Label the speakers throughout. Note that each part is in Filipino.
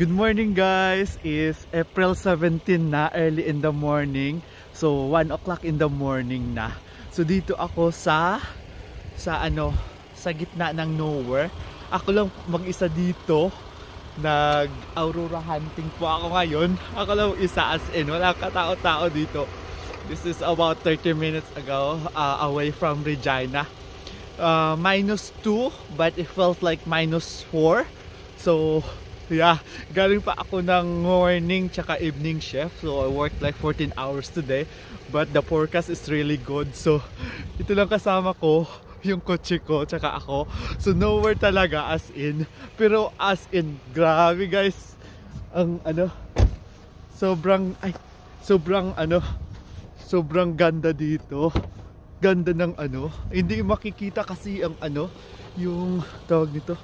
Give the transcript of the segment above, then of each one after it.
Speaker 1: Good morning guys! Is April 17 na, early in the morning. So 1 o'clock in the morning na. So dito ako sa gitna ng nowhere. Ako lang mag-isa dito. Nag-aurora hunting po ako ngayon. Ako lang isa, as in wala katao-tao dito. This is about 30 minutes ago, away from Regina. -2 but it felt like -4. So yeah, galing pa ako ng morning tsaka evening shift. So I worked like 14 hours today. But the forecast is really good. So ito lang kasama ko, yung kotse ko tsaka ako. So nowhere talaga, as in. Pero as in, grabe guys. Ang sobrang ganda dito. Ganda ng hindi makikita kasi ang yung tawag nito,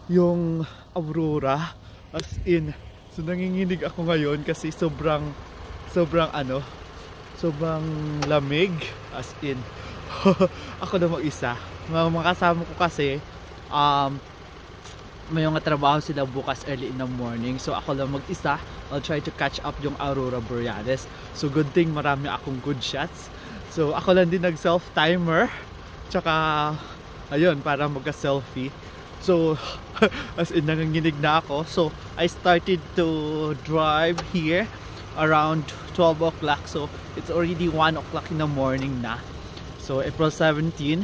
Speaker 1: yung aurora, as in. So nanginginig ako ngayon kasi sobrang lamig, as in. Ako na mag-isa. Mga kasama ko kasi may mga trabaho sila bukas early in the morning. So ako lang mag-isa. I'll try to catch up yung aurora borealis. So good thing marami akong good shots. So ako lang din nag-self timer. Tsaka ayun, para magka-selfie. So as in, nanginginig na ako. So I started to drive here around 12 o'clock. So it's already 1 o'clock in the morning na. So April 17.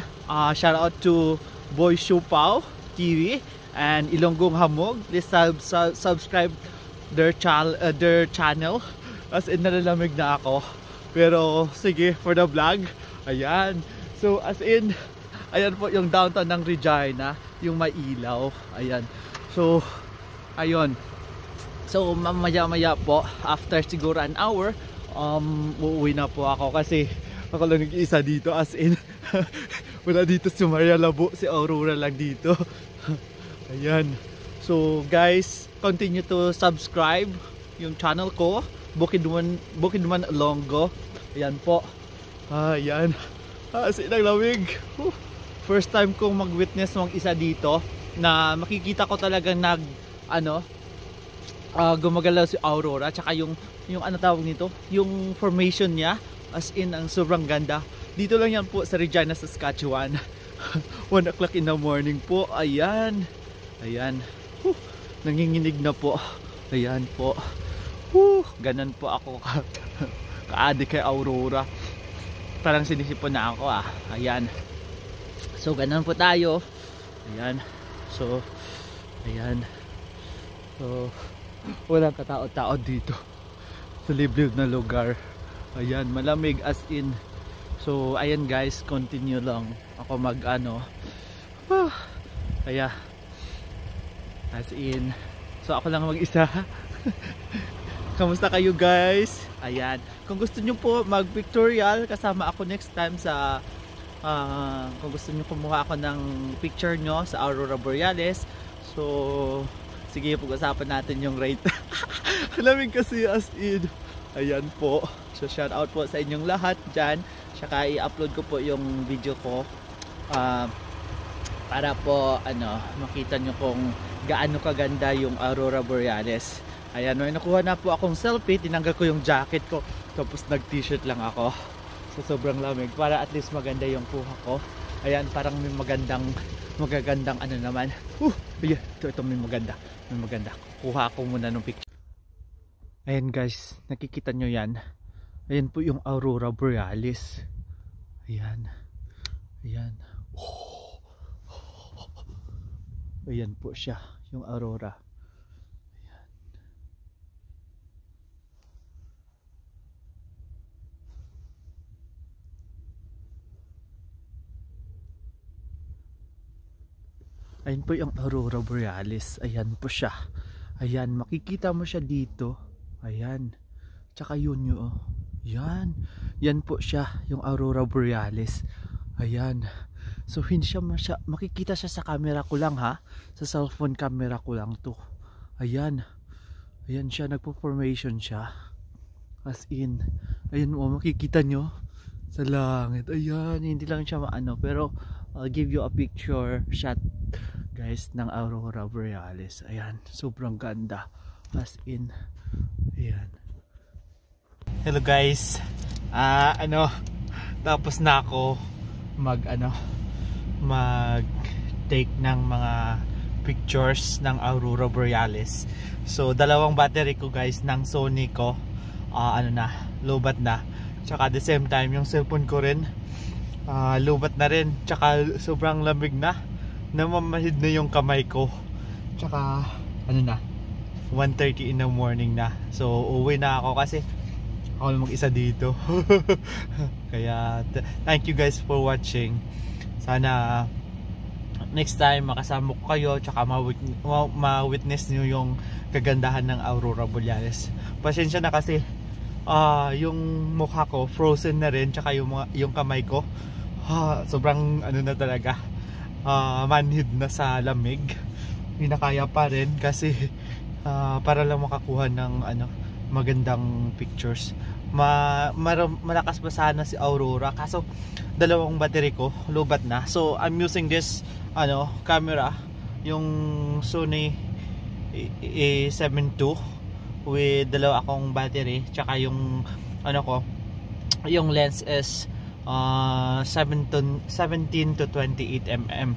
Speaker 1: Shout out to Boy Shupao TV and Ilonggong Hamog. Please subscribe their channel. As in, nalalamig na ako. Pero sige, for the vlog. Ayan. So as in, ayan po yung downtown ng Regina, yung may ilaw. Ayan. So ayun. So mamaya po, after siguro an hour, uuwi na po ako kasi ako lang nag-iisa dito, as in. Wala dito si Maria Labo, si Aurora lang dito. Ayan. So guys, continue to subscribe yung channel ko, Bukidman Ilonggo. Ayan po. Ayan. As in, ang lamig. First time kong mag-witness ng isa dito na makikita ko talaga gumagalaw si Aurora, tsaka yung tawag nito, yung formation niya, as in, ang sobrang ganda. Dito lang yan po sa Regina, Saskatchewan. 1 o'clock in the morning po. Ayan. Ayan. Nanginginig na po. Ayan po. Ganon po ako ka-adik kay Aurora. Parang sinisipon na ako Ayan. So ganun po tayo. Ayan. So ayan. So walang katao-tao dito sa liblib na lugar. Ayan, malamig, as in. So ayan guys, continue lang ako kaya as in. So ako lang mag-isa. Kamusta kayo guys? Ayan. Kung gusto nyo po mag-pictorial, kasama ako next time sa kung gusto nyo kumuha ako ng picture nyo sa aurora borealis. So sige, pag-usapan natin yung rate. Alamig kasi, as in. Ayan po. So shout out po sa inyong lahat dyan. Saka i-upload ko po yung video ko para po makita nyo kung gaano kaganda yung aurora borealis. Ayan, may nakuha na po akong selfie. Tinanggal ko yung jacket ko, tapos nag t-shirt lang ako. So sobrang lamig, para at least maganda yung kuha ko. Ayan, parang may magagandang naman. Ayan, ito may maganda. Kuha ko muna ng picture. Ayan guys, nakikita nyo yan. Ayan po yung aurora borealis. Ayan. Ayan. Ayan po siya, yung aurora. Ayan po yung aurora borealis. Ayan po siya. Ayan, makikita mo siya dito. Ayan. Tsaka yun yun. Yan. Yan po siya, yung aurora borealis. Ayan. So hindi siya makikita siya sa camera ko lang sa cellphone camera ko lang to. Ayan. Ayan siya, nagpo-formation siya. As in. Ayan makikita nyo sa langit. Ayan, hindi lang siya pero I'll give you a picture shot guys ng Aurora Borealis. Ayan, sobrang ganda. As in, ayan. Hello guys. Tapos na ako mag take ng mga pictures ng Aurora Borealis. So dalawang battery ko guys ng Sony ko lobat na. Tsaka at the same time yung cellphone ko rin lobat na rin. Tsaka sobrang lamig na. Namamahid na yung kamay ko. Tsaka 1:30 in the morning na. So uwi na ako kasi ako lang mag-isa dito. Kaya thank you guys for watching. Sana next time makasama ko kayo, tsaka ma-witness nyo yung kagandahan ng Aurora Borealis. Pasensya na kasi yung mukha ko frozen na rin, tsaka yung kamay ko sobrang na talaga, manhid na sa lamig. Hindi na kaya pa rin kasi para lang makakuha ng magandang pictures. Malakas pa sana si Aurora, kaso dalawang battery ko lobat na. So I'm using this camera, yung Sony A7 II with dalawa akong battery, tsaka yung yung lens is 17 to 28 mm,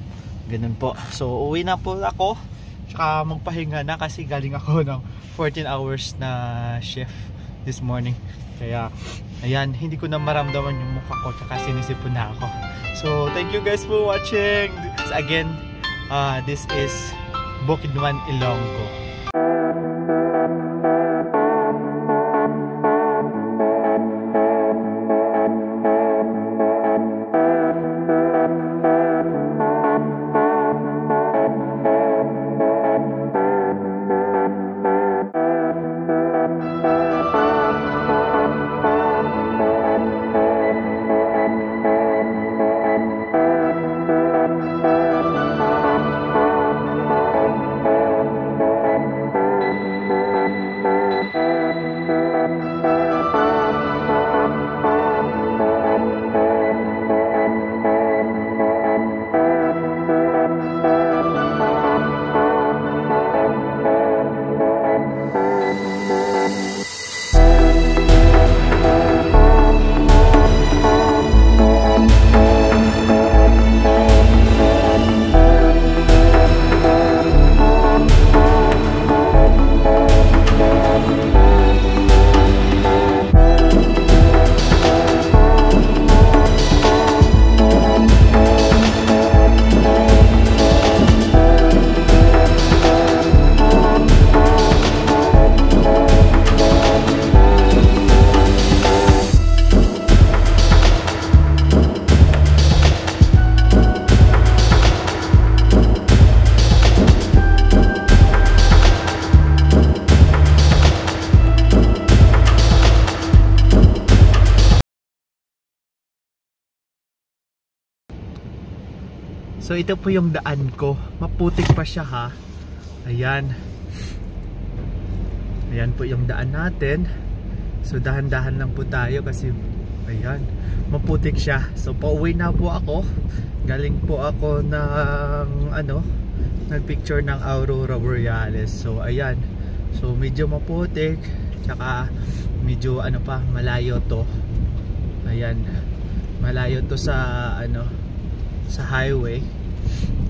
Speaker 1: ganun po. So uwi na po ako, tsaka magpahinga na kasi galing ako ng 14 hours na shift this morning. Kaya ayan, hindi ko na maramdaman yung mukha ko, tsaka sinisipon na ako. So thank you guys for watching. Again, this is Bukidnon, Ilonggo. So ito po yung daan ko. Maputik pa siya ha. Ayan. Ayan po yung daan natin. So dahan-dahan lang po tayo kasi ayan, maputik siya. So pauwi na po ako. Galing po ako ng nagpicture ng Aurora Borealis. So ayan. So medyo maputik, tsaka medyo malayo to. Ayan. Malayo to sa sa highway.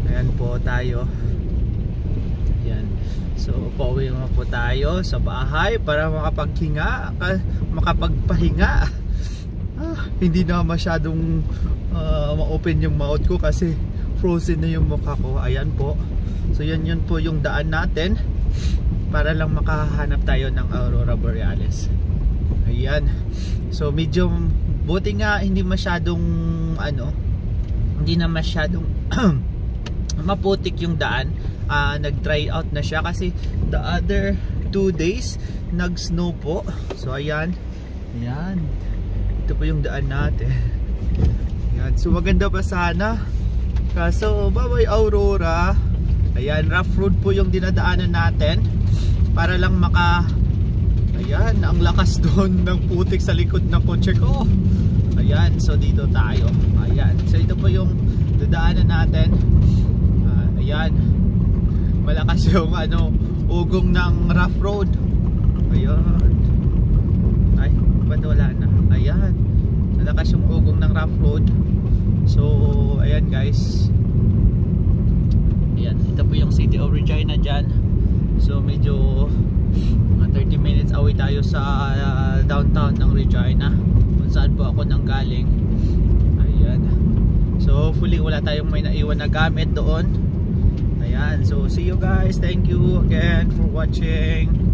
Speaker 1: Ayan po tayo. Ayan. So pauwi na po tayo sa bahay para makapagpahinga. Hindi na masyadong ma-open yung mouth ko kasi frozen na yung mukha ko. Ayan po. So yun po yung daan natin para lang makahanap tayo ng Aurora Borealis. Ayan. So medyo buti nga hindi masyadong hindi na masyadong maputik yung daan. Nag-dry out na siya kasi the other 2 days nag-snow po. So ayan. Ayan. Ito po yung daan natin. Ayan. So maganda pa sana. Kaso bye-bye Aurora. Ayan, rough road po yung dinadaanan natin para lang ayan, ang lakas doon ng putik sa likod ng kotse ko. Ayan, so dito tayo. Ayan, so ito po yung dadaanan natin. Ayan, malakas yung ugong ng rough road. Ayan, ay ba't wala na? Ayan, malakas yung ugong ng rough road. So ayan guys, ayan, ito po yung city of Regina dyan. So medyo 30 minutes away tayo sa downtown ng Regina, kung saan po ako nanggaling. Ayan, so hopefully wala tayong may naiwan na gamit doon. Ayan, so see you guys, thank you again for watching.